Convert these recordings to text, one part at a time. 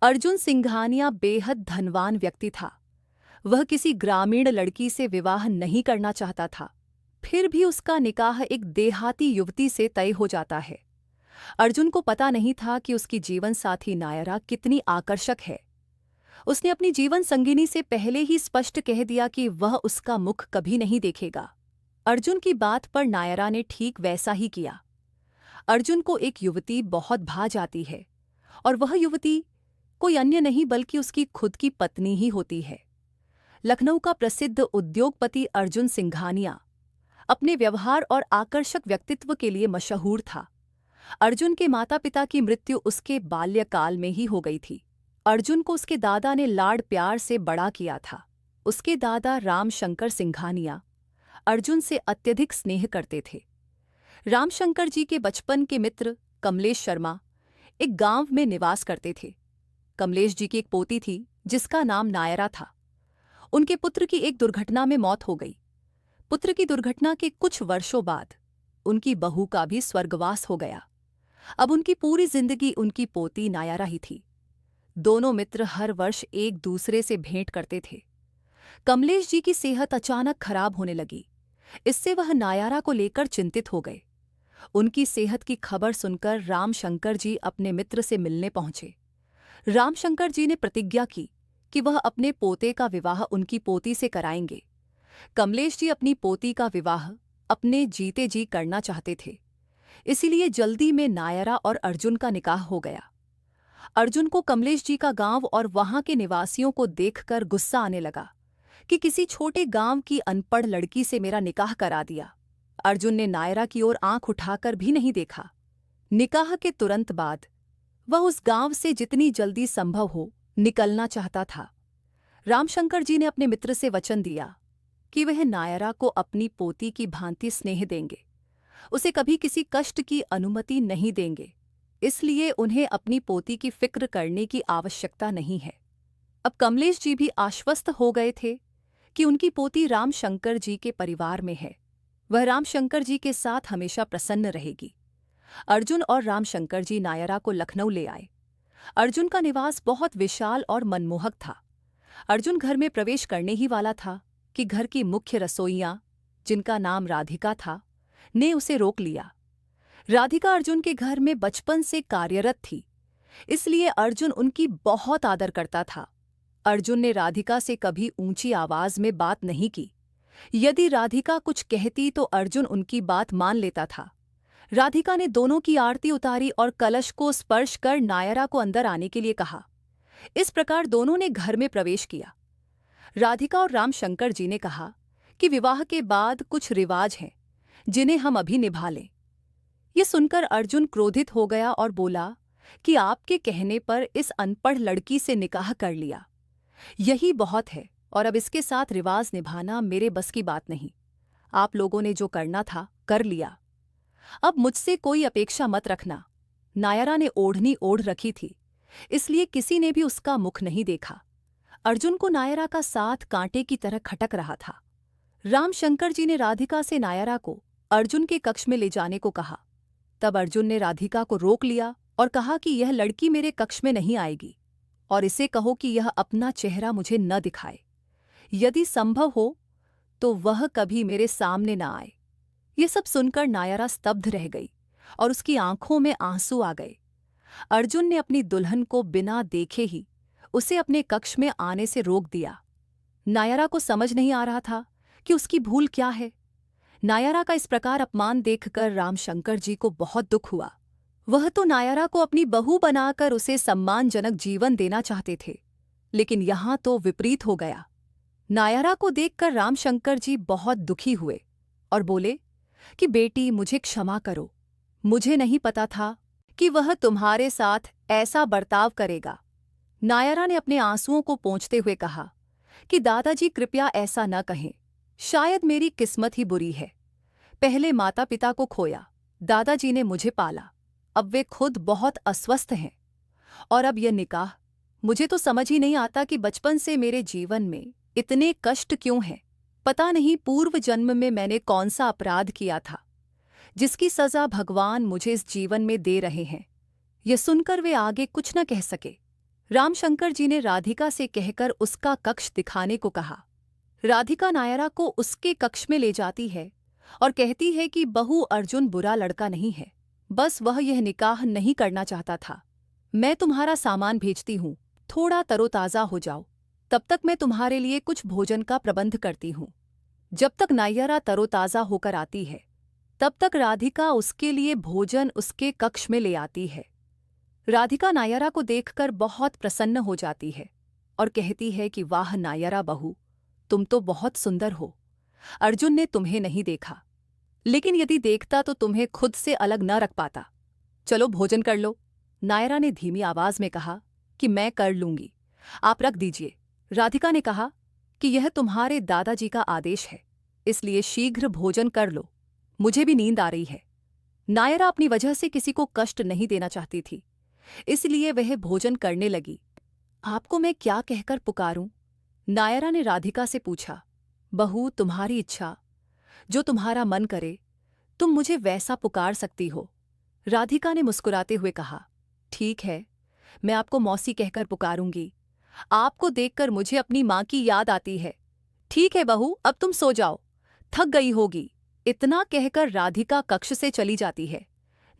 अर्जुन सिंघानिया बेहद धनवान व्यक्ति था। वह किसी ग्रामीण लड़की से विवाह नहीं करना चाहता था। फिर भी उसका निकाह एक देहाती युवती से तय हो जाता है। अर्जुन को पता नहीं था कि उसकी जीवन साथी नायरा कितनी आकर्षक है। उसने अपनी जीवन संगिनी से पहले ही स्पष्ट कह दिया कि वह उसका मुख कभी नहीं देखेगा। अर्जुन की बात पर नायरा ने ठीक वैसा ही किया। अर्जुन को एक युवती बहुत भा जाती है, और वह युवती कोई अन्य नहीं बल्कि उसकी खुद की पत्नी ही होती है। लखनऊ का प्रसिद्ध उद्योगपति अर्जुन सिंघानिया अपने व्यवहार और आकर्षक व्यक्तित्व के लिए मशहूर था। अर्जुन के माता पिता की मृत्यु उसके बाल्यकाल में ही हो गई थी। अर्जुन को उसके दादा ने लाड़ प्यार से बड़ा किया था। उसके दादा रामशंकर सिंघानिया अर्जुन से अत्यधिक स्नेह करते थे। रामशंकर जी के बचपन के मित्र कमलेश शर्मा एक गांव में निवास करते थे। कमलेश जी की एक पोती थी जिसका नाम नायरा था। उनके पुत्र की एक दुर्घटना में मौत हो गई। पुत्र की दुर्घटना के कुछ वर्षों बाद उनकी बहू का भी स्वर्गवास हो गया। अब उनकी पूरी जिंदगी उनकी पोती नायरा ही थी। दोनों मित्र हर वर्ष एक दूसरे से भेंट करते थे। कमलेश जी की सेहत अचानक खराब होने लगी। इससे वह नायरा को लेकर चिंतित हो गए। उनकी सेहत की खबर सुनकर रामशंकर जी अपने मित्र से मिलने पहुंचे। रामशंकर जी ने प्रतिज्ञा की कि वह अपने पोते का विवाह उनकी पोती से कराएंगे। कमलेश जी अपनी पोती का विवाह अपने जीते जी करना चाहते थे, इसीलिए जल्दी में नायरा और अर्जुन का निकाह हो गया। अर्जुन को कमलेश जी का गांव और वहां के निवासियों को देखकर गुस्सा आने लगा कि किसी छोटे गांव की अनपढ़ लड़की से मेरा निकाह करा दिया। अर्जुन ने नायरा की ओर आंख उठाकर भी नहीं देखा। निकाह के तुरंत बाद वह उस गांव से जितनी जल्दी संभव हो निकलना चाहता था। रामशंकर जी ने अपने मित्र से वचन दिया कि वह नायरा को अपनी पोती की भांति स्नेह देंगे, उसे कभी किसी कष्ट की अनुमति नहीं देंगे, इसलिए उन्हें अपनी पोती की फिक्र करने की आवश्यकता नहीं है। अब कमलेश जी भी आश्वस्त हो गए थे कि उनकी पोती रामशंकर जी के परिवार में है, वह रामशंकर जी के साथ हमेशा प्रसन्न रहेगी। अर्जुन और रामशंकर जी नायरा को लखनऊ ले आए। अर्जुन का निवास बहुत विशाल और मनमोहक था। अर्जुन घर में प्रवेश करने ही वाला था कि घर की मुख्य रसोइया, जिनका नाम राधिका था, ने उसे रोक लिया। राधिका अर्जुन के घर में बचपन से कार्यरत थी, इसलिए अर्जुन उनकी बहुत आदर करता था। अर्जुन ने राधिका से कभी ऊंची आवाज में बात नहीं की। यदि राधिका कुछ कहती तो अर्जुन उनकी बात मान लेता था। राधिका ने दोनों की आरती उतारी और कलश को स्पर्श कर नायरा को अंदर आने के लिए कहा। इस प्रकार दोनों ने घर में प्रवेश किया। राधिका और रामशंकर जी ने कहा कि विवाह के बाद कुछ रिवाज हैं जिन्हें हम अभी निभा लें। ये सुनकर अर्जुन क्रोधित हो गया और बोला कि आपके कहने पर इस अनपढ़ लड़की से निकाह कर लिया, यही बहुत है, और अब इसके साथ रिवाज निभाना मेरे बस की बात नहीं। आप लोगों ने जो करना था कर लिया, अब मुझसे कोई अपेक्षा मत रखना। नायरा ने ओढ़नी ओढ़ रखी थी, इसलिए किसी ने भी उसका मुख नहीं देखा। अर्जुन को नायरा का साथ कांटे की तरह खटक रहा था। रामशंकर जी ने राधिका से नायरा को अर्जुन के कक्ष में ले जाने को कहा। तब अर्जुन ने राधिका को रोक लिया और कहा कि यह लड़की मेरे कक्ष में नहीं आएगी, और इसे कहो कि यह अपना चेहरा मुझे न दिखाए। यदि संभव हो तो वह कभी मेरे सामने न आए। ये सब सुनकर नायरा स्तब्ध रह गई और उसकी आंखों में आंसू आ गए। अर्जुन ने अपनी दुल्हन को बिना देखे ही उसे अपने कक्ष में आने से रोक दिया। नायरा को समझ नहीं आ रहा था कि उसकी भूल क्या है। नायरा का इस प्रकार अपमान देखकर रामशंकर जी को बहुत दुख हुआ। वह तो नायरा को अपनी बहू बनाकर उसे सम्मानजनक जीवन देना चाहते थे, लेकिन यहाँ तो विपरीत हो गया। नायरा को देखकर रामशंकर जी बहुत दुखी हुए और बोले कि बेटी, मुझे क्षमा करो, मुझे नहीं पता था कि वह तुम्हारे साथ ऐसा बर्ताव करेगा। नायरा ने अपने आंसुओं को पोंछते हुए कहा कि दादाजी कृपया ऐसा न कहें, शायद मेरी किस्मत ही बुरी है। पहले माता पिता को खोया, दादाजी ने मुझे पाला, अब वे खुद बहुत अस्वस्थ हैं, और अब यह निकाह, मुझे तो समझ ही नहीं आता कि बचपन से मेरे जीवन में इतने कष्ट क्यों हैं। पता नहीं पूर्व जन्म में मैंने कौन सा अपराध किया था जिसकी सजा भगवान मुझे इस जीवन में दे रहे हैं। यह सुनकर वे आगे कुछ न कह सके। रामशंकर जी ने राधिका से कहकर उसका कक्ष दिखाने को कहा। राधिका नायरा को उसके कक्ष में ले जाती है और कहती है कि बहू अर्जुन बुरा लड़का नहीं है, बस वह यह निकाह नहीं करना चाहता था। मैं तुम्हारा सामान भेजती हूँ, थोड़ा तरोताज़ा हो जाओ, तब तक मैं तुम्हारे लिए कुछ भोजन का प्रबंध करती हूँ। जब तक नायरा तरोताज़ा होकर आती है, तब तक राधिका उसके लिए भोजन उसके कक्ष में ले आती है। राधिका नायरा को देखकर बहुत प्रसन्न हो जाती है और कहती है कि वाह नायरा बहू, तुम तो बहुत सुंदर हो। अर्जुन ने तुम्हें नहीं देखा, लेकिन यदि देखता तो तुम्हें खुद से अलग न रख पाता। चलो भोजन कर लो। नायरा ने धीमी आवाज में कहा कि मैं कर लूंगी, आप रख दीजिए। राधिका ने कहा कि यह तुम्हारे दादाजी का आदेश है, इसलिए शीघ्र भोजन कर लो, मुझे भी नींद आ रही है। नायरा अपनी वजह से किसी को कष्ट नहीं देना चाहती थी, इसलिए वह भोजन करने लगी। आपको मैं क्या कहकर पुकारूं? नायरा ने राधिका से पूछा। बहू, तुम्हारी इच्छा, जो तुम्हारा मन करे तुम मुझे वैसा पुकार सकती हो। राधिका ने मुस्कुराते हुए कहा, ठीक है, मैं आपको मौसी कहकर पुकारूंगी। आपको देखकर मुझे अपनी माँ की याद आती है। ठीक है बहू, अब तुम सो जाओ, थक गई होगी। इतना कहकर राधिका कक्ष से चली जाती है।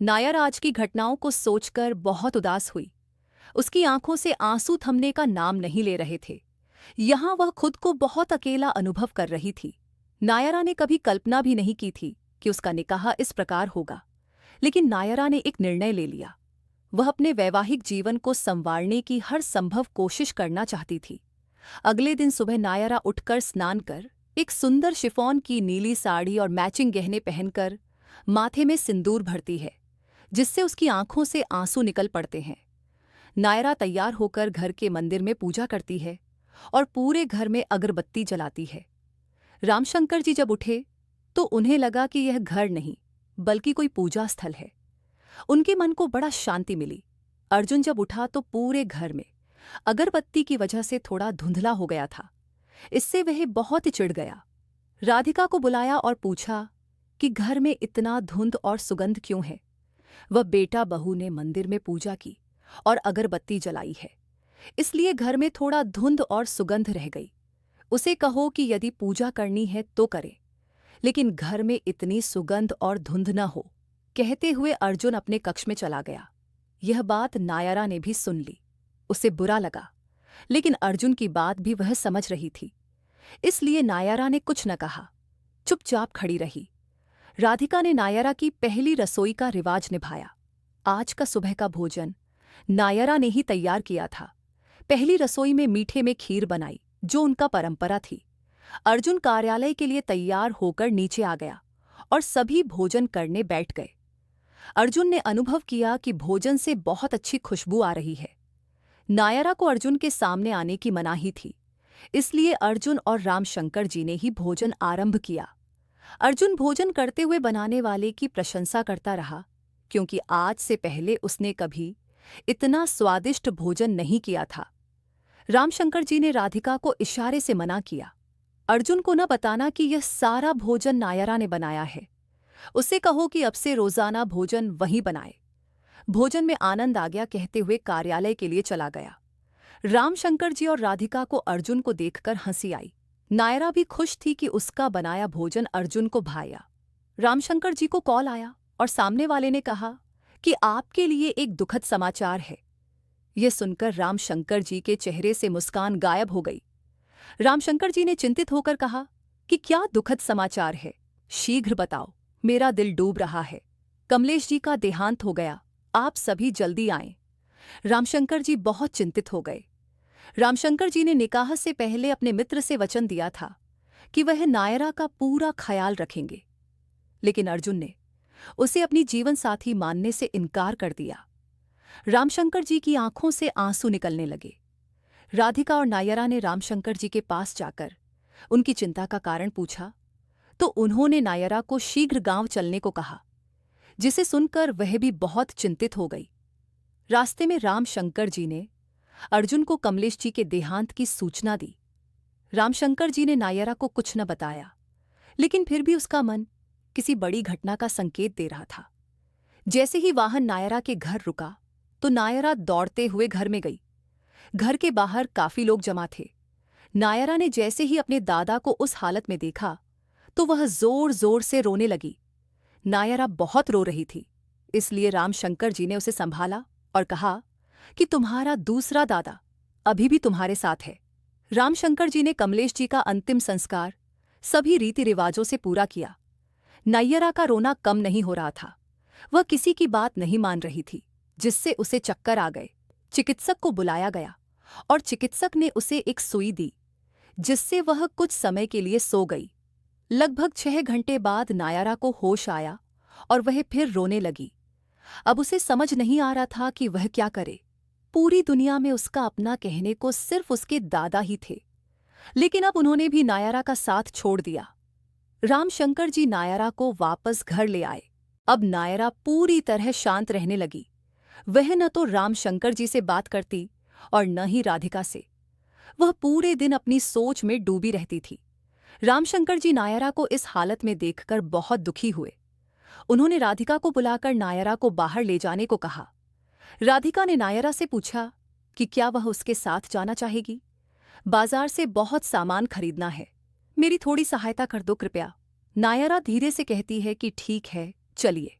नायरा आज की घटनाओं को सोचकर बहुत उदास हुई। उसकी आंखों से आंसू थमने का नाम नहीं ले रहे थे। यहाँ वह खुद को बहुत अकेला अनुभव कर रही थी। नायरा ने कभी कल्पना भी नहीं की थी कि उसका निकाह इस प्रकार होगा, लेकिन नायरा ने एक निर्णय ले लिया। वह अपने वैवाहिक जीवन को संवारने की हर संभव कोशिश करना चाहती थी। अगले दिन सुबह नायरा उठकर स्नान कर, एक सुंदर शिफॉन की नीली साड़ी और मैचिंग गहने पहनकर माथे में सिंदूर भरती है, जिससे उसकी आंखों से आंसू निकल पड़ते हैं। नायरा तैयार होकर घर के मंदिर में पूजा करती है और पूरे घर में अगरबत्ती जलाती है। रामशंकर जी जब उठे तो उन्हें लगा कि यह घर नहीं बल्कि कोई पूजा स्थल है। उनके मन को बड़ा शांति मिली। अर्जुन जब उठा तो पूरे घर में अगरबत्ती की वजह से थोड़ा धुंधला हो गया था। इससे वह बहुत ही चिढ़ गया। राधिका को बुलाया और पूछा कि घर में इतना धुंध और सुगंध क्यों है। वह बेटा बहू ने मंदिर में पूजा की और अगरबत्ती जलाई है, इसलिए घर में थोड़ा धुंध और सुगंध रह गई। उसे कहो कि यदि पूजा करनी है तो करे, लेकिन घर में इतनी सुगंध और धुंध न हो। कहते हुए अर्जुन अपने कक्ष में चला गया। यह बात नायरा ने भी सुन ली। उसे बुरा लगा, लेकिन अर्जुन की बात भी वह समझ रही थी, इसलिए नायरा ने कुछ न कहा, चुपचाप खड़ी रही। राधिका ने नायरा की पहली रसोई का रिवाज निभाया। आज का सुबह का भोजन नायरा ने ही तैयार किया था। पहली रसोई में मीठे में खीर बनाई, जो उनका परंपरा थी। अर्जुन कार्यालय के लिए तैयार होकर नीचे आ गया और सभी भोजन करने बैठ गए। अर्जुन ने अनुभव किया कि भोजन से बहुत अच्छी खुशबू आ रही है। नायरा को अर्जुन के सामने आने की मनाही थी, इसलिए अर्जुन और रामशंकर जी ने ही भोजन आरंभ किया। अर्जुन भोजन करते हुए बनाने वाले की प्रशंसा करता रहा, क्योंकि आज से पहले उसने कभी इतना स्वादिष्ट भोजन नहीं किया था। रामशंकर जी ने राधिका को इशारे से मना किया। अर्जुन को न बताना कि यह सारा भोजन नायरा ने बनाया है। उसे कहो कि अब से रोजाना भोजन वही बनाए। भोजन में आनंद आ गया कहते हुए कार्यालय के लिए चला गया। रामशंकर जी और राधिका को अर्जुन को देखकर हंसी आई। नायरा भी खुश थी कि उसका बनाया भोजन अर्जुन को भाया। रामशंकर जी को कॉल आया और सामने वाले ने कहा कि आपके लिए एक दुखद समाचार है। यह सुनकर रामशंकर जी के चेहरे से मुस्कान गायब हो गई। रामशंकर जी ने चिंतित होकर कहा कि क्या दुखद समाचार है, शीघ्र बताओ, मेरा दिल डूब रहा है। कमलेश जी का देहांत हो गया, आप सभी जल्दी आएं। रामशंकर जी बहुत चिंतित हो गए। रामशंकर जी ने निकाह से पहले अपने मित्र से वचन दिया था कि वह नायरा का पूरा ख्याल रखेंगे, लेकिन अर्जुन ने उसे अपनी जीवन साथी मानने से इनकार कर दिया। रामशंकर जी की आंखों से आंसू निकलने लगे। राधिका और नायरा ने रामशंकर जी के पास जाकर उनकी चिंता का कारण पूछा, तो उन्होंने नायरा को शीघ्र गांव चलने को कहा, जिसे सुनकर वह भी बहुत चिंतित हो गई। रास्ते में रामशंकर जी ने अर्जुन को कमलेश जी के देहांत की सूचना दी। रामशंकर जी ने नायरा को कुछ न बताया, लेकिन फिर भी उसका मन किसी बड़ी घटना का संकेत दे रहा था। जैसे ही वाहन नायरा के घर रुका तो नायरा दौड़ते हुए घर में गई। घर के बाहर काफी लोग जमा थे। नायरा ने जैसे ही अपने दादा को उस हालत में देखा तो वह जोर जोर से रोने लगी। नायरा बहुत रो रही थी, इसलिए रामशंकर जी ने उसे संभाला और कहा कि तुम्हारा दूसरा दादा अभी भी तुम्हारे साथ है। रामशंकर जी ने कमलेश जी का अंतिम संस्कार सभी रीति रिवाजों से पूरा किया। नायरा का रोना कम नहीं हो रहा था। वह किसी की बात नहीं मान रही थी, जिससे उसे चक्कर आ गए। चिकित्सक को बुलाया गया और चिकित्सक ने उसे एक सुई दी, जिससे वह कुछ समय के लिए सो गई। लगभग 6 घंटे बाद नायरा को होश आया और वह फिर रोने लगी। अब उसे समझ नहीं आ रहा था कि वह क्या करे। पूरी दुनिया में उसका अपना कहने को सिर्फ उसके दादा ही थे, लेकिन अब उन्होंने भी नायरा का साथ छोड़ दिया। रामशंकर जी नायरा को वापस घर ले आए। अब नायरा पूरी तरह शांत रहने लगी। वह न तो रामशंकर जी से बात करती और न ही राधिका से। वह पूरे दिन अपनी सोच में डूबी रहती थी। रामशंकर जी नायरा को इस हालत में देखकर बहुत दुखी हुए। उन्होंने राधिका को बुलाकर नायरा को बाहर ले जाने को कहा। राधिका ने नायरा से पूछा कि क्या वह उसके साथ जाना चाहेगी। बाजार से बहुत सामान खरीदना है, मेरी थोड़ी सहायता कर दो कृपया। नायरा धीरे से कहती है कि ठीक है, चलिए।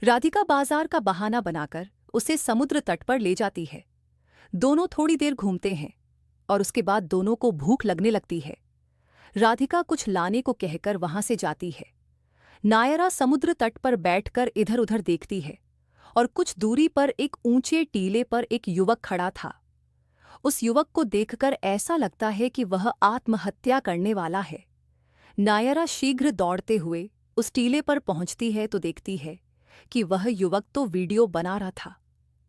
राधिका बाजार का बहाना बनाकर उसे समुद्र तट पर ले जाती है। दोनों थोड़ी देर घूमते हैं और उसके बाद दोनों को भूख लगने लगती है। राधिका कुछ लाने को कहकर वहां से जाती है। नायरा समुद्र तट पर बैठकर इधर उधर देखती है और कुछ दूरी पर एक ऊंचे टीले पर एक युवक खड़ा था। उस युवक को देखकर ऐसा लगता है कि वह आत्महत्या करने वाला है। नायरा शीघ्र दौड़ते हुए उस टीले पर पहुंचती है तो देखती है कि वह युवक तो वीडियो बना रहा था।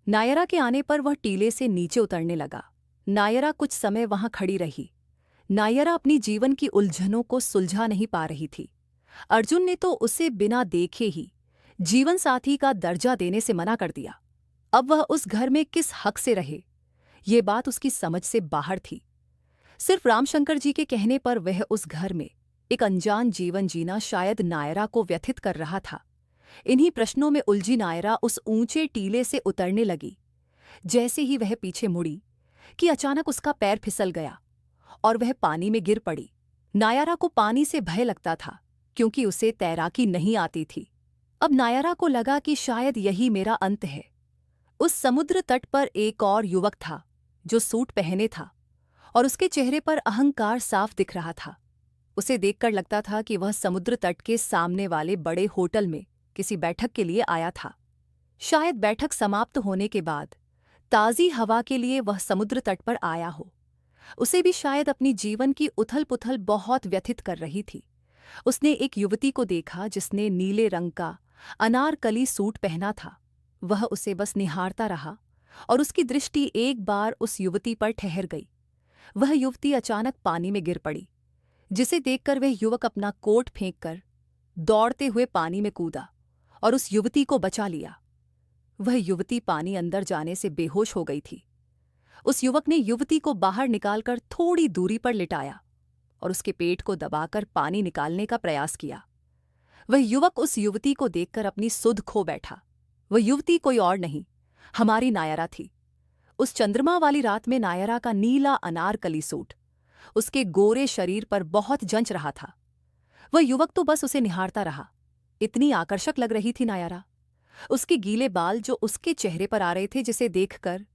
नायरा के आने पर वह टीले से नीचे उतरने लगा। नायरा कुछ समय वहां खड़ी रही। नायरा अपनी जीवन की उलझनों को सुलझा नहीं पा रही थी। अर्जुन ने तो उसे बिना देखे ही जीवन साथी का दर्जा देने से मना कर दिया। अब वह उस घर में किस हक से रहे, ये बात उसकी समझ से बाहर थी। सिर्फ रामशंकर जी के कहने पर वह उस घर में एक अनजान जीवन जीना शायद नायरा को व्यथित कर रहा था। इन्हीं प्रश्नों में उलझी नायरा उस ऊंचे टीले से उतरने लगी। जैसे ही वह पीछे मुड़ी कि अचानक उसका पैर फिसल गया और वह पानी में गिर पड़ी। नायरा को पानी से भय लगता था क्योंकि उसे तैराकी नहीं आती थी। अब नायरा को लगा कि शायद यही मेरा अंत है। उस समुद्र तट पर एक और युवक था जो सूट पहने था और उसके चेहरे पर अहंकार साफ दिख रहा था। उसे देखकर लगता था कि वह समुद्र तट के सामने वाले बड़े होटल में किसी बैठक के लिए आया था। शायद बैठक समाप्त होने के बाद ताज़ी हवा के लिए वह समुद्र तट पर आया हो। उसे भी शायद अपनी जीवन की उथल-पुथल बहुत व्यथित कर रही थी। उसने एक युवती को देखा जिसने नीले रंग का अनारकली सूट पहना था। वह उसे बस निहारता रहा और उसकी दृष्टि एक बार उस युवती पर ठहर गई। वह युवती अचानक पानी में गिर पड़ी, जिसे देखकर वह युवक अपना कोट फेंककर दौड़ते हुए पानी में कूदा और उस युवती को बचा लिया। वह युवती पानी अंदर जाने से बेहोश हो गई थी। उस युवक ने युवती को बाहर निकालकर थोड़ी दूरी पर लिटाया और उसके पेट को दबाकर पानी निकालने का प्रयास किया। वह युवक उस युवती को देखकर अपनी सुध खो बैठा। वह युवती कोई और नहीं, हमारी नायरा थी। उस चंद्रमा वाली रात में नायरा का नीला अनारकली सूट उसके गोरे शरीर पर बहुत जंच रहा था। वह युवक तो बस उसे निहारता रहा। इतनी आकर्षक लग रही थी नायरा। उसके गीले बाल जो उसके चेहरे पर आ रहे थे, जिसे देखकर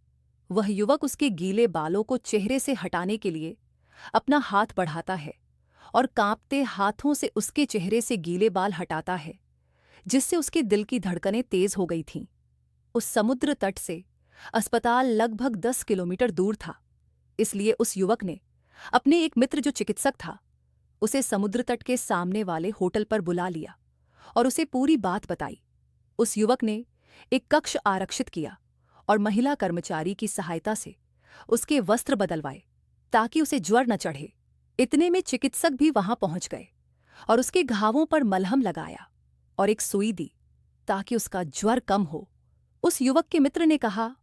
वह युवक उसके गीले बालों को चेहरे से हटाने के लिए अपना हाथ बढ़ाता है और कांपते हाथों से उसके चेहरे से गीले बाल हटाता है, जिससे उसके दिल की धड़कनें तेज हो गई थीं। उस समुद्र तट से अस्पताल लगभग 10 किलोमीटर दूर था, इसलिए उस युवक ने अपने एक मित्र जो चिकित्सक था उसे समुद्र तट के सामने वाले होटल पर बुला लिया और उसे पूरी बात बताई। उस युवक ने एक कक्ष आरक्षित किया और महिला कर्मचारी की सहायता से उसके वस्त्र बदलवाए ताकि उसे ज्वर न चढ़े। इतने में चिकित्सक भी वहां पहुंच गए और उसके घावों पर मलहम लगाया और एक सुई दी ताकि उसका ज्वर कम हो। उस युवक के मित्र ने कहा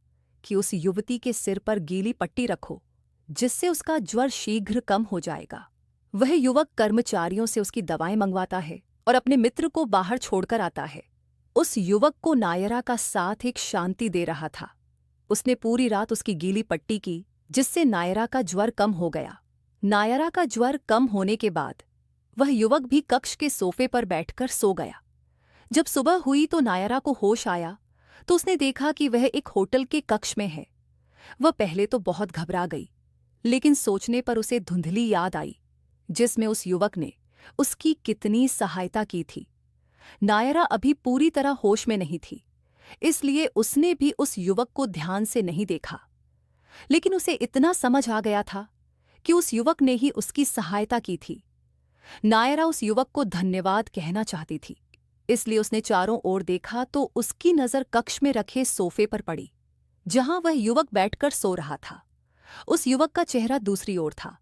कि उस युवती के सिर पर गीली पट्टी रखो, जिससे उसका ज्वर शीघ्र कम हो जाएगा। वह युवक कर्मचारियों से उसकी दवाएं मंगवाता है और अपने मित्र को बाहर छोड़कर आता है। उस युवक को नायरा का साथ एक शांति दे रहा था। उसने पूरी रात उसकी गीली पट्टी की जिससे नायरा का ज्वर कम हो गया। नायरा का ज्वर कम होने के बाद वह युवक भी कक्ष के सोफे पर बैठकर सो गया। जब सुबह हुई तो नायरा को होश आया तो उसने देखा कि वह एक होटल के कक्ष में है। वह पहले तो बहुत घबरा गई, लेकिन सोचने पर उसे धुंधली याद आई जिसमें उस युवक ने उसकी कितनी सहायता की थी। नायरा अभी पूरी तरह होश में नहीं थी, इसलिए उसने भी उस युवक को ध्यान से नहीं देखा, लेकिन उसे इतना समझ आ गया था कि उस युवक ने ही उसकी सहायता की थी। नायरा उस युवक को धन्यवाद कहना चाहती थी, इसलिए उसने चारों ओर देखा तो उसकी नज़र कक्ष में रखे सोफे पर पड़ी, जहां वह युवक बैठकर सो रहा था। उस युवक का चेहरा दूसरी ओर था,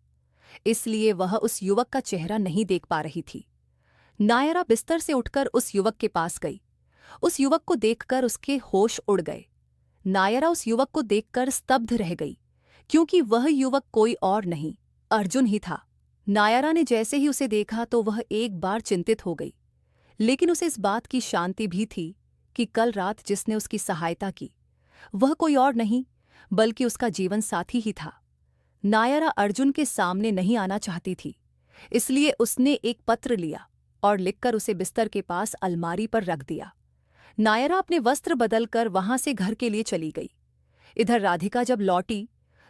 इसलिए वह उस युवक का चेहरा नहीं देख पा रही थी। नायरा बिस्तर से उठकर उस युवक के पास गई। उस युवक को देखकर उसके होश उड़ गए। नायरा उस युवक को देखकर स्तब्ध रह गई, क्योंकि वह युवक कोई और नहीं, अर्जुन ही था। नायरा ने जैसे ही उसे देखा तो वह एक बार चिंतित हो गई, लेकिन उसे इस बात की शांति भी थी कि कल रात जिसने उसकी सहायता की वह कोई और नहीं बल्कि उसका जीवन साथी ही था। नायरा अर्जुन के सामने नहीं आना चाहती थी, इसलिए उसने एक पत्र लिया और लिखकर उसे बिस्तर के पास अलमारी पर रख दिया। नायरा अपने वस्त्र बदलकर वहां से घर के लिए चली गई। इधर राधिका जब लौटी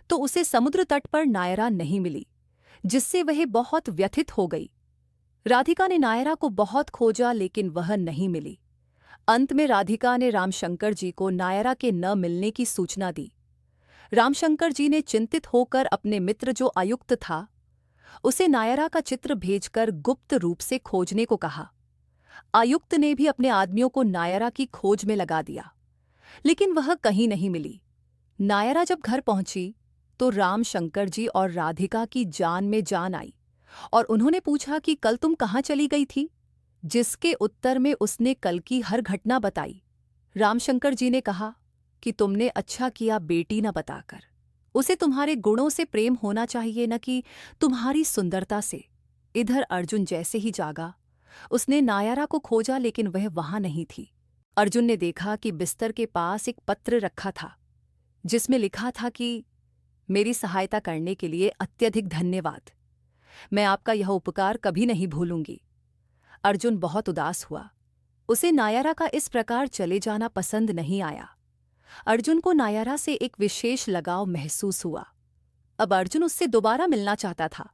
तो उसे समुद्र तट पर नायरा नहीं मिली, जिससे वह बहुत व्यथित हो गई। राधिका ने नायरा को बहुत खोजा, लेकिन वह नहीं मिली। अंत में राधिका ने रामशंकर जी को नायरा के न मिलने की सूचना दी। रामशंकर जी ने चिंतित होकर अपने मित्र जो आयुक्त था उसे नायरा का चित्र भेजकर गुप्त रूप से खोजने को कहा। आयुक्त ने भी अपने आदमियों को नायरा की खोज में लगा दिया, लेकिन वह कहीं नहीं मिली। नायरा जब घर पहुंची तो रामशंकर जी और राधिका की जान में जान आई और उन्होंने पूछा कि कल तुम कहाँ चली गई थी, जिसके उत्तर में उसने कल की हर घटना बताई। रामशंकर जी ने कहा कि तुमने अच्छा किया बेटी न बताकर। उसे तुम्हारे गुणों से प्रेम होना चाहिए, न कि तुम्हारी सुंदरता से। इधर अर्जुन जैसे ही जागा उसने नायरा को खोजा, लेकिन वह वहां नहीं थी। अर्जुन ने देखा कि बिस्तर के पास एक पत्र रखा था जिसमें लिखा था कि मेरी सहायता करने के लिए अत्यधिक धन्यवाद, मैं आपका यह उपकार कभी नहीं भूलूंगी। अर्जुन बहुत उदास हुआ। उसे नायरा का इस प्रकार चले जाना पसंद नहीं आया। अर्जुन को नायरा से एक विशेष लगाव महसूस हुआ। अब अर्जुन उससे दोबारा मिलना चाहता था।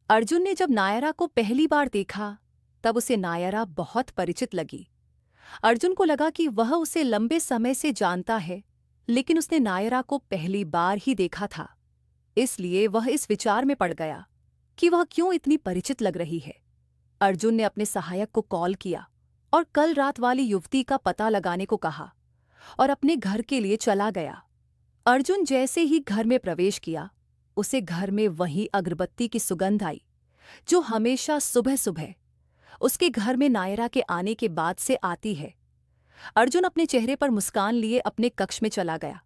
अर्जुन ने जब नायरा को पहली बार देखा तब उसे नायरा बहुत परिचित लगी। अर्जुन को लगा कि वह उसे लंबे समय से जानता है, लेकिन उसने नायरा को पहली बार ही देखा था, इसलिए वह इस विचार में पड़ गया कि वह क्यों इतनी परिचित लग रही है। अर्जुन ने अपने सहायक को कॉल किया और कल रात वाली युवती का पता लगाने को कहा और अपने घर के लिए चला गया। अर्जुन जैसे ही घर में प्रवेश किया उसे घर में वही अगरबत्ती की सुगंध आई जो हमेशा सुबह सुबह उसके घर में नायरा के आने के बाद से आती है। अर्जुन अपने चेहरे पर मुस्कान लिए अपने कक्ष में चला गया।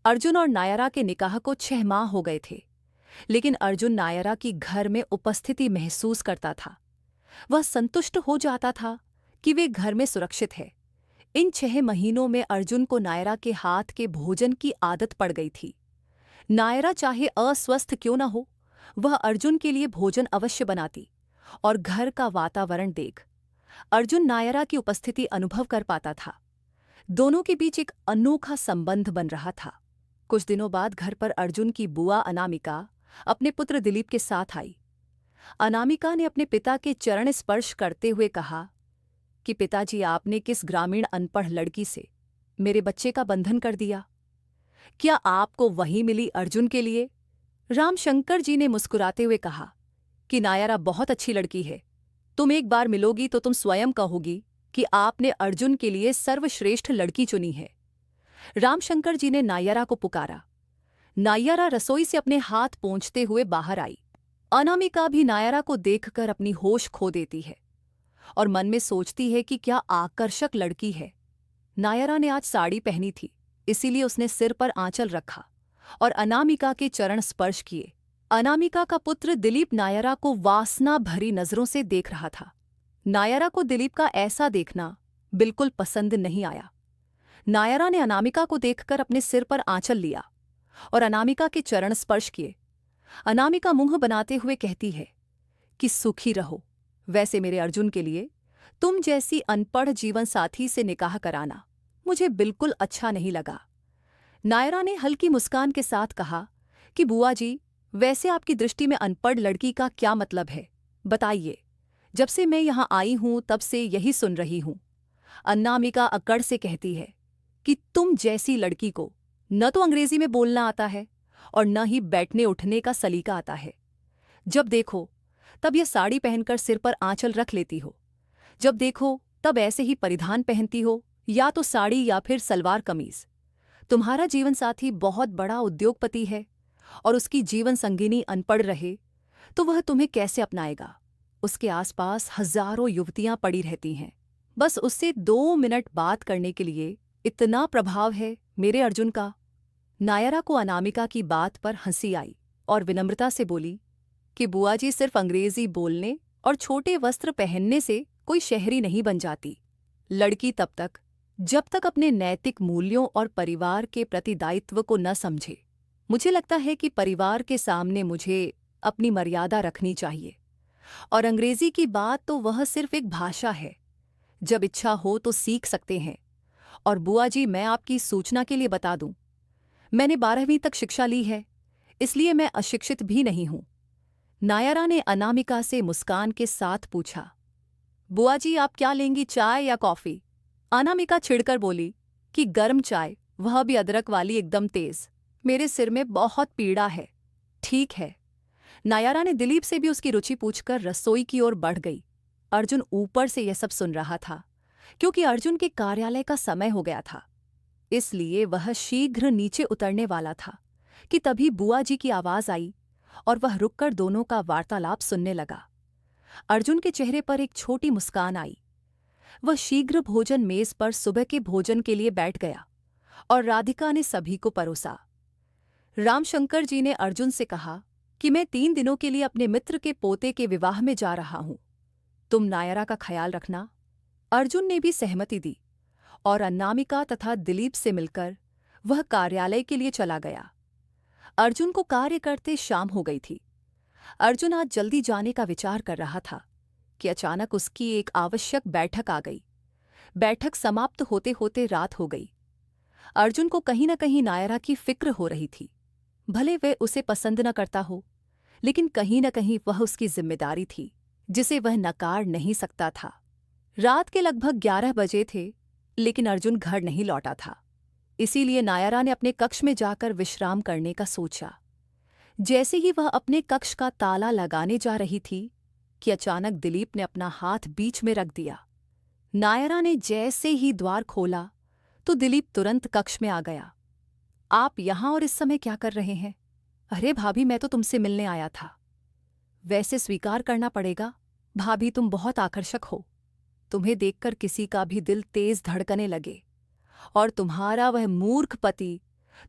अर्जुन और नायरा के निकाह को 6 माह हो गए थे, लेकिन अर्जुन नायरा की घर में उपस्थिति महसूस करता था। वह संतुष्ट हो जाता था कि वे घर में सुरक्षित है। इन 6 महीनों में अर्जुन को नायरा के हाथ के भोजन की आदत पड़ गई थी। नायरा चाहे अस्वस्थ क्यों न हो, वह अर्जुन के लिए भोजन अवश्य बनाती और घर का वातावरण देख अर्जुन नायरा की उपस्थिति अनुभव कर पाता था। दोनों के बीच एक अनोखा संबंध बन रहा था। कुछ दिनों बाद घर पर अर्जुन की बुआ अनामिका अपने पुत्र दिलीप के साथ आई। अनामिका ने अपने पिता के चरण स्पर्श करते हुए कहा कि पिताजी, आपने किस ग्रामीण अनपढ़ लड़की से मेरे बच्चे का बंधन कर दिया? क्या आपको वही मिली अर्जुन के लिए? रामशंकर जी ने मुस्कुराते हुए कहा कि नायरा बहुत अच्छी लड़की है। तुम एक बार मिलोगी तो तुम स्वयं कहोगी कि आपने अर्जुन के लिए सर्वश्रेष्ठ लड़की चुनी है। रामशंकर जी ने नायरा को पुकारा। नायरा रसोई से अपने हाथ पोंछते हुए बाहर आई। अनामिका भी नायरा को देखकर अपनी होश खो देती है और मन में सोचती है कि क्या आकर्षक लड़की है। नायरा ने आज साड़ी पहनी थी, इसीलिए उसने सिर पर आंचल रखा और अनामिका के चरण स्पर्श किए। अनामिका का पुत्र दिलीप नायरा को वासना भरी नजरों से देख रहा था। नायरा को दिलीप का ऐसा देखना बिल्कुल पसंद नहीं आया। नायरा ने अनामिका को देखकर अपने सिर पर आंचल लिया और अनामिका के चरण स्पर्श किए। अनामिका मुंह बनाते हुए कहती है कि सुखी रहो। वैसे मेरे अर्जुन के लिए तुम जैसी अनपढ़ जीवन साथी से निकाह कराना मुझे बिल्कुल अच्छा नहीं लगा। नायरा ने हल्की मुस्कान के साथ कहा कि बुआ जी, वैसे आपकी दृष्टि में अनपढ़ लड़की का क्या मतलब है, बताइए। जब से मैं यहाँ आई हूँ तब से यही सुन रही हूँ। अनामिका अकड़ से कहती है कि तुम जैसी लड़की को न तो अंग्रेजी में बोलना आता है और न ही बैठने उठने का सलीका आता है। जब देखो तब यह साड़ी पहनकर सिर पर आंचल रख लेती हो, जब देखो तब ऐसे ही परिधान पहनती हो, या तो साड़ी या फिर सलवार कमीज। तुम्हारा जीवन साथी बहुत बड़ा उद्योगपति है और उसकी जीवन संगिनी अनपढ़ रहे तो वह तुम्हें कैसे अपनाएगा। उसके आसपास हजारों युवतियां पड़ी रहती हैं, बस उससे 2 मिनट बात करने के लिए इतना प्रभाव है मेरे अर्जुन का। नायरा को अनामिका की बात पर हंसी आई और विनम्रता से बोली कि बुआ जी, सिर्फ अंग्रेजी बोलने और छोटे वस्त्र पहनने से कोई शहरी नहीं बन जाती। लड़की तब तक जब तक अपने नैतिक मूल्यों और परिवार के प्रति दायित्व को न समझे। मुझे लगता है कि परिवार के सामने मुझे अपनी मर्यादा रखनी चाहिए, और अंग्रेजी की बात तो वह सिर्फ एक भाषा है, जब इच्छा हो तो सीख सकते हैं। और बुआ जी, मैं आपकी सूचना के लिए बता दूं, मैंने 12वीं तक शिक्षा ली है, इसलिए मैं अशिक्षित भी नहीं हूं। नायरा ने अनामिका से मुस्कान के साथ पूछा, बुआ जी आप क्या लेंगी, चाय या कॉफी? अनामिका छिड़कर बोली कि गर्म चाय, वह भी अदरक वाली, एकदम तेज। मेरे सिर में बहुत पीड़ा है। ठीक है। नायरा ने दिलीप से भी उसकी रुचि पूछकर रसोई की ओर बढ़ गई। अर्जुन ऊपर से यह सब सुन रहा था, क्योंकि अर्जुन के कार्यालय का समय हो गया था, इसलिए वह शीघ्र नीचे उतरने वाला था कि तभी बुआ जी की आवाज आई और वह रुककर दोनों का वार्तालाप सुनने लगा। अर्जुन के चेहरे पर एक छोटी मुस्कान आई। वह शीघ्र भोजन मेज पर सुबह के भोजन के लिए बैठ गया और राधिका ने सभी को परोसा। रामशंकर जी ने अर्जुन से कहा कि मैं 3 दिनों के लिए अपने मित्र के पोते के विवाह में जा रहा हूं, तुम नायरा का ख्याल रखना। अर्जुन ने भी सहमति दी और अनामिका तथा दिलीप से मिलकर वह कार्यालय के लिए चला गया। अर्जुन को कार्य करते शाम हो गई थी। अर्जुन आज जल्दी जाने का विचार कर रहा था कि अचानक उसकी एक आवश्यक बैठक आ गई। बैठक समाप्त होते होते रात हो गई। अर्जुन को कहीं न कहीं नायरा की फिक्र हो रही थी। भले वह उसे पसंद न करता हो, लेकिन कहीं न कहीं वह उसकी जिम्मेदारी थी जिसे वह नकार नहीं सकता था। रात के लगभग 11 बजे थे, लेकिन अर्जुन घर नहीं लौटा था। इसीलिए नायरा ने अपने कक्ष में जाकर विश्राम करने का सोचा। जैसे ही वह अपने कक्ष का ताला लगाने जा रही थी कि अचानक दिलीप ने अपना हाथ बीच में रख दिया। नायरा ने जैसे ही द्वार खोला तो दिलीप तुरंत कक्ष में आ गया। आप यहाँ और इस समय क्या कर रहे हैं? अरे भाभी, मैं तो तुमसे मिलने आया था। वैसे स्वीकार करना पड़ेगा, भाभी तुम बहुत आकर्षक हो। तुम्हें देखकर किसी का भी दिल तेज धड़कने लगे, और तुम्हारा वह मूर्ख पति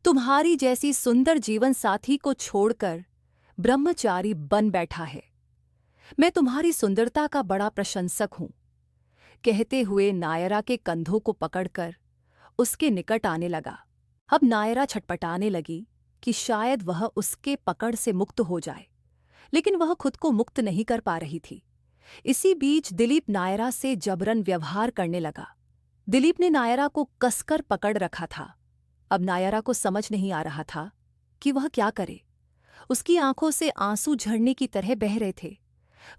तुम्हारी जैसी सुंदर जीवन साथी को छोड़कर ब्रह्मचारी बन बैठा है। मैं तुम्हारी सुंदरता का बड़ा प्रशंसक हूं। कहते हुए नायरा के कंधों को पकड़कर उसके निकट आने लगा। अब नायरा छटपटाने लगी कि शायद वह उसके पकड़ से मुक्त हो जाए, लेकिन वह खुद को मुक्त नहीं कर पा रही थी। इसी बीच दिलीप नायरा से जबरन व्यवहार करने लगा। दिलीप ने नायरा को कसकर पकड़ रखा था। अब नायरा को समझ नहीं आ रहा था कि वह क्या करे। उसकी आंखों से आंसू झरने की तरह बह रहे थे।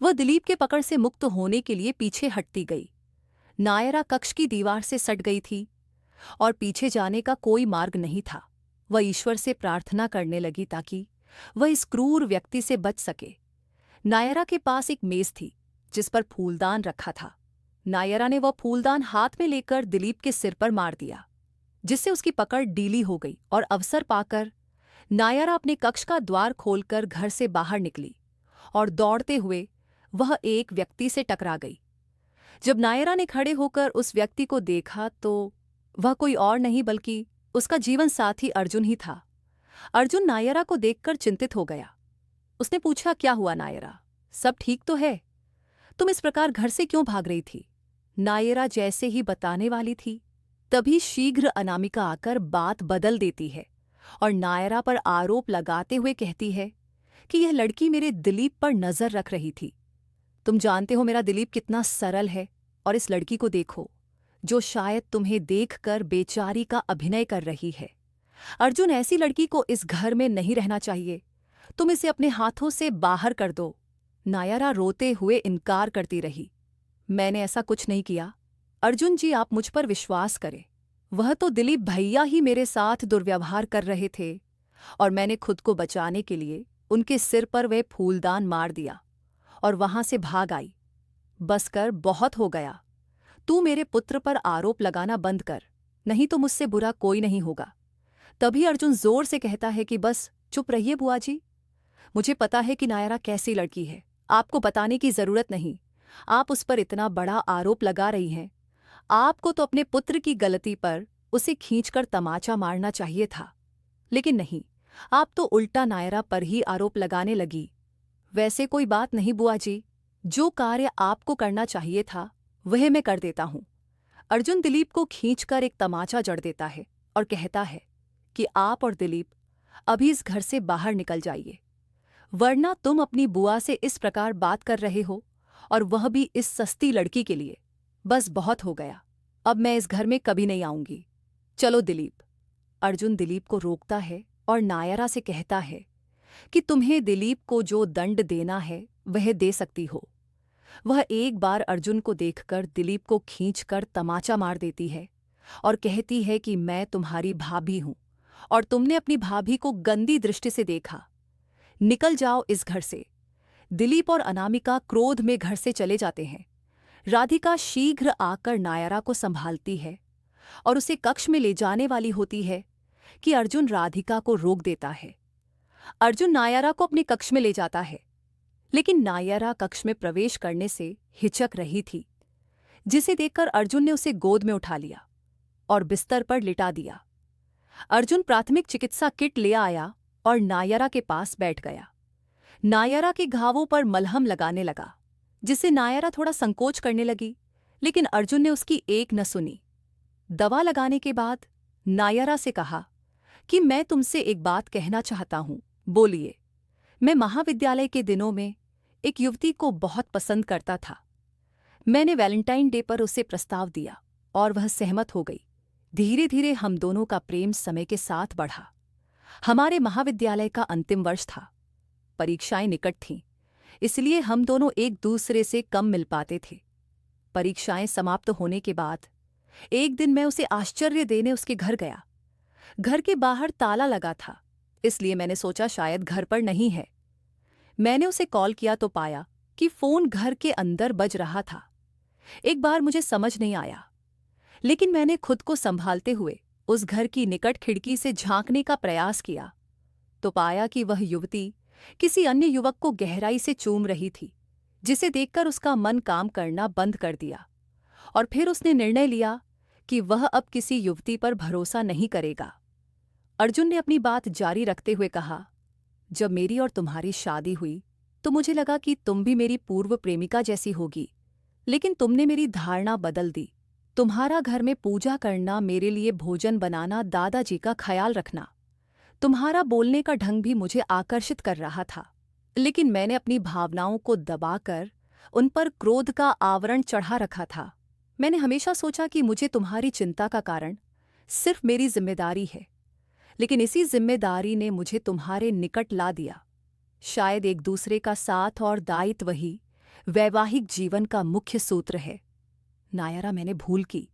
वह दिलीप के पकड़ से मुक्त होने के लिए पीछे हटती गई। नायरा कक्ष की दीवार से सट गई थी और पीछे जाने का कोई मार्ग नहीं था। वह ईश्वर से प्रार्थना करने लगी ताकि वह इस क्रूर व्यक्ति से बच सके। नायरा के पास एक मेज थी जिस पर फूलदान रखा था। नायरा ने वह फूलदान हाथ में लेकर दिलीप के सिर पर मार दिया, जिससे उसकी पकड़ ढीली हो गई और अवसर पाकर नायरा अपने कक्ष का द्वार खोलकर घर से बाहर निकली और दौड़ते हुए वह एक व्यक्ति से टकरा गई। जब नायरा ने खड़े होकर उस व्यक्ति को देखा तो वह कोई और नहीं बल्कि उसका जीवन साथी अर्जुन ही था। अर्जुन नायरा को देखकर चिंतित हो गया। उसने पूछा, क्या हुआ नायरा, सब ठीक तो है? तुम इस प्रकार घर से क्यों भाग रही थी? नायरा जैसे ही बताने वाली थी तभी शीघ्र अनामिका आकर बात बदल देती है और नायरा पर आरोप लगाते हुए कहती है कि यह लड़की मेरे दिलीप पर नजर रख रही थी। तुम जानते हो मेरा दिलीप कितना सरल है, और इस लड़की को देखो जो शायद तुम्हें देखकर बेचारी का अभिनय कर रही है। अर्जुन, ऐसी लड़की को इस घर में नहीं रहना चाहिए। तुम इसे अपने हाथों से बाहर कर दो। नायरा रोते हुए इनकार करती रही। मैंने ऐसा कुछ नहीं किया। अर्जुन जी, आप मुझ पर विश्वास करें। वह तो दिलीप भैया ही मेरे साथ दुर्व्यवहार कर रहे थे, और मैंने खुद को बचाने के लिए उनके सिर पर वह फूलदान मार दिया और वहां से भाग आई। बस कर, बहुत हो गया। तू मेरे पुत्र पर आरोप लगाना बंद कर, नहीं तो मुझसे बुरा कोई नहीं होगा। तभी अर्जुन जोर से कहता है कि बस चुप रहिए बुआ जी। मुझे पता है कि नायरा कैसी लड़की है, आपको बताने की जरूरत नहीं। आप उस पर इतना बड़ा आरोप लगा रही हैं। आपको तो अपने पुत्र की गलती पर उसे खींचकर तमाचा मारना चाहिए था, लेकिन नहीं, आप तो उल्टा नायरा पर ही आरोप लगाने लगी। वैसे कोई बात नहीं बुआ जी, जो कार्य आपको करना चाहिए था वह मैं कर देता हूं। अर्जुन दिलीप को खींचकर एक तमाचा जड़ देता है और कहता है कि आप और दिलीप अभी इस घर से बाहर निकल जाइए, वरना तुम अपनी बुआ से इस प्रकार बात कर रहे हो, और वह भी इस सस्ती लड़की के लिए। बस बहुत हो गया, अब मैं इस घर में कभी नहीं आऊंगी। चलो दिलीप। अर्जुन दिलीप को रोकता है और नायरा से कहता है कि तुम्हें दिलीप को जो दंड देना है वह दे सकती हो। वह एक बार अर्जुन को देखकर दिलीप को खींचकर तमाचा मार देती है और कहती है कि मैं तुम्हारी भाभी हूं, और तुमने अपनी भाभी को गंदी दृष्टि से देखा। निकल जाओ इस घर से। दिलीप और अनामिका क्रोध में घर से चले जाते हैं। राधिका शीघ्र आकर नायरा को संभालती है और उसे कक्ष में ले जाने वाली होती है कि अर्जुन राधिका को रोक देता है। अर्जुन नायरा को अपने कक्ष में ले जाता है, लेकिन नायरा कक्ष में प्रवेश करने से हिचक रही थी, जिसे देखकर अर्जुन ने उसे गोद में उठा लिया और बिस्तर पर लिटा दिया। अर्जुन प्राथमिक चिकित्सा किट ले आया और नायरा के पास बैठ गया। नायरा के घावों पर मलहम लगाने लगा, जिससे नायरा थोड़ा संकोच करने लगी, लेकिन अर्जुन ने उसकी एक न सुनी। दवा लगाने के बाद नायरा से कहा कि मैं तुमसे एक बात कहना चाहता हूं, बोलिए। मैं महाविद्यालय के दिनों में एक युवती को बहुत पसंद करता था। मैंने वैलेंटाइन डे पर उसे प्रस्ताव दिया और वह सहमत हो गई। धीरे धीरे हम दोनों का प्रेम समय के साथ बढ़ा। हमारे महाविद्यालय का अंतिम वर्ष था, परीक्षाएं निकट थीं, इसलिए हम दोनों एक दूसरे से कम मिल पाते थे। परीक्षाएं समाप्त होने के बाद एक दिन मैं उसे आश्चर्य देने उसके घर गया। घर के बाहर ताला लगा था, इसलिए मैंने सोचा शायद घर पर नहीं है। मैंने उसे कॉल किया तो पाया कि फोन घर के अंदर बज रहा था। एक बार मुझे समझ नहीं आया, लेकिन मैंने खुद को संभालते हुए उस घर की निकट खिड़की से झांकने का प्रयास किया तो पाया कि वह युवती किसी अन्य युवक को गहराई से चूम रही थी, जिसे देखकर उसका मन काम करना बंद कर दिया, और फिर उसने निर्णय लिया कि वह अब किसी युवती पर भरोसा नहीं करेगा। अर्जुन ने अपनी बात जारी रखते हुए कहा, जब मेरी और तुम्हारी शादी हुई तो मुझे लगा कि तुम भी मेरी पूर्व प्रेमिका जैसी होगी, लेकिन तुमने मेरी धारणा बदल दी। तुम्हारा घर में पूजा करना, मेरे लिए भोजन बनाना, दादाजी का ख्याल रखना, तुम्हारा बोलने का ढंग भी मुझे आकर्षित कर रहा था, लेकिन मैंने अपनी भावनाओं को दबाकर उन पर क्रोध का आवरण चढ़ा रखा था। मैंने हमेशा सोचा कि मुझे तुम्हारी चिंता का कारण सिर्फ मेरी जिम्मेदारी है, लेकिन इसी जिम्मेदारी ने मुझे तुम्हारे निकट ला दिया। शायद एक दूसरे का साथ और दायित्व ही वैवाहिक जीवन का मुख्य सूत्र है। नायरा, मैंने भूल की,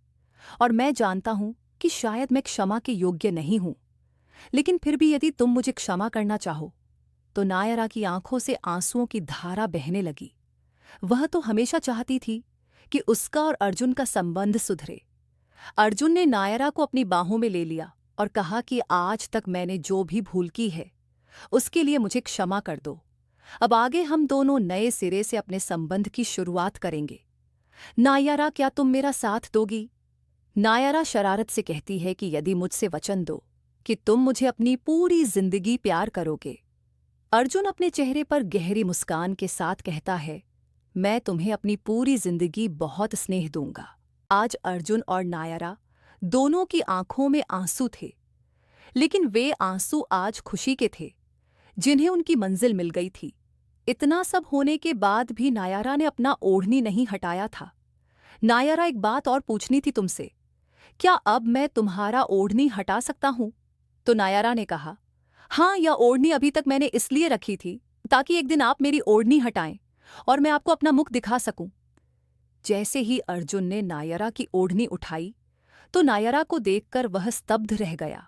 और मैं जानता हूं कि शायद मैं क्षमा के योग्य नहीं हूं, लेकिन फिर भी यदि तुम मुझे क्षमा करना चाहो तो। नायरा की आंखों से आंसुओं की धारा बहने लगी। वह तो हमेशा चाहती थी कि उसका और अर्जुन का संबंध सुधरे। अर्जुन ने नायरा को अपनी बाहों में ले लिया और कहा कि आज तक मैंने जो भी भूल की है उसके लिए मुझे क्षमा कर दो। अब आगे हम दोनों नए सिरे से अपने संबंध की शुरुआत करेंगे। नायरा, क्या तुम मेरा साथ दोगी? नायरा शरारत से कहती है कि यदि मुझसे वचन दो कि तुम मुझे अपनी पूरी जिंदगी प्यार करोगे। अर्जुन अपने चेहरे पर गहरी मुस्कान के साथ कहता है, मैं तुम्हें अपनी पूरी जिंदगी बहुत स्नेह दूंगा। आज अर्जुन और नायरा दोनों की आंखों में आंसू थे, लेकिन वे आंसू आज खुशी के थे, जिन्हें उनकी मंजिल मिल गई थी। इतना सब होने के बाद भी नायरा ने अपना ओढ़नी नहीं हटाया था। नायरा, एक बात और पूछनी थी तुमसे, क्या अब मैं तुम्हारा ओढ़नी हटा सकता हूं? तो नायरा ने कहा, हाँ, यह ओढ़नी अभी तक मैंने इसलिए रखी थी ताकि एक दिन आप मेरी ओढ़नी हटाएं और मैं आपको अपना मुख दिखा सकूं। जैसे ही अर्जुन ने नायरा की ओढ़नी उठाई तो नायरा को देखकर वह स्तब्ध रह गया।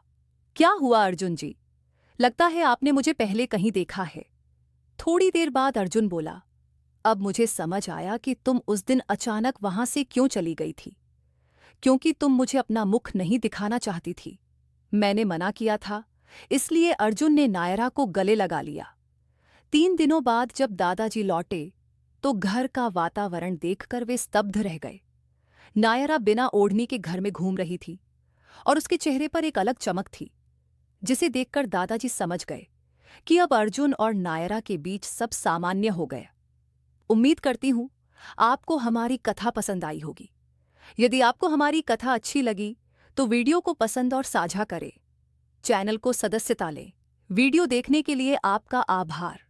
क्या हुआ अर्जुन जी? लगता है आपने मुझे पहले कहीं देखा है। थोड़ी देर बाद अर्जुन बोला, अब मुझे समझ आया कि तुम उस दिन अचानक वहां से क्यों चली गई थी। क्योंकि तुम मुझे अपना मुख नहीं दिखाना चाहती थी। मैंने मना किया था, इसलिए अर्जुन ने नायरा को गले लगा लिया। 3 दिनों बाद जब दादाजी लौटे तो घर का वातावरण देखकर वे स्तब्ध रह गए। नायरा बिना ओढ़नी के घर में घूम रही थी और उसके चेहरे पर एक अलग चमक थी, जिसे देखकर दादाजी समझ गए कि अब अर्जुन और नायरा के बीच सब सामान्य हो गया। उम्मीद करती हूं आपको हमारी कथा पसंद आई होगी। यदि आपको हमारी कथा अच्छी लगी तो वीडियो को पसंद और साझा करें। चैनल को सदस्यता लें। वीडियो देखने के लिए आपका आभार।